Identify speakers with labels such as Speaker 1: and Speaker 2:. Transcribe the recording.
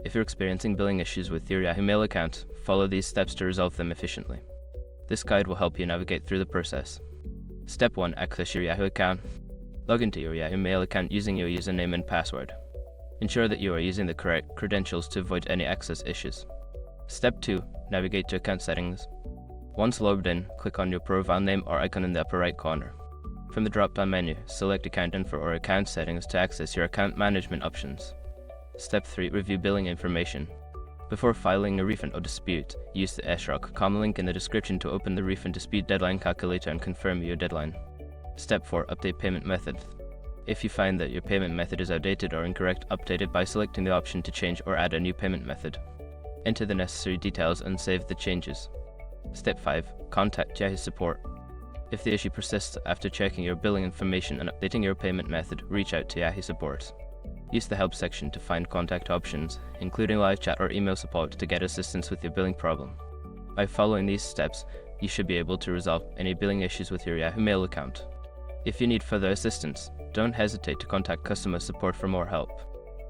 Speaker 1: If you're experiencing billing issues with your Yahoo Mail account, follow these steps to resolve them efficiently. This guide will help you navigate through the process. Step 1. Access your Yahoo account. Log into your Yahoo Mail account using your username and password. Ensure that you are using the correct credentials to avoid any access issues. Step 2. Navigate to account settings. Once logged in, click on your profile name or icon in the upper right corner. From the drop-down menu, select Account Info or Account Settings to access your account management options. Step 3. Review billing information. Before filing a refund or dispute, use the SROC common link in the description to open the refund dispute deadline calculator and confirm your deadline. Step 4. Update payment method. If you find that your payment method is outdated or incorrect, update it by selecting the option to change or add a new payment method. Enter the necessary details and save the changes. Step 5. Contact Yahoo support. If the issue persists after checking your billing information and updating your payment method, reach out to Yahoo support. Use the help section to find contact options, including live chat or email support to get assistance with your billing problem. By following these steps, you should be able to resolve any billing issues with your Yahoo Mail account. If you need further assistance, don't hesitate to contact customer support for more help.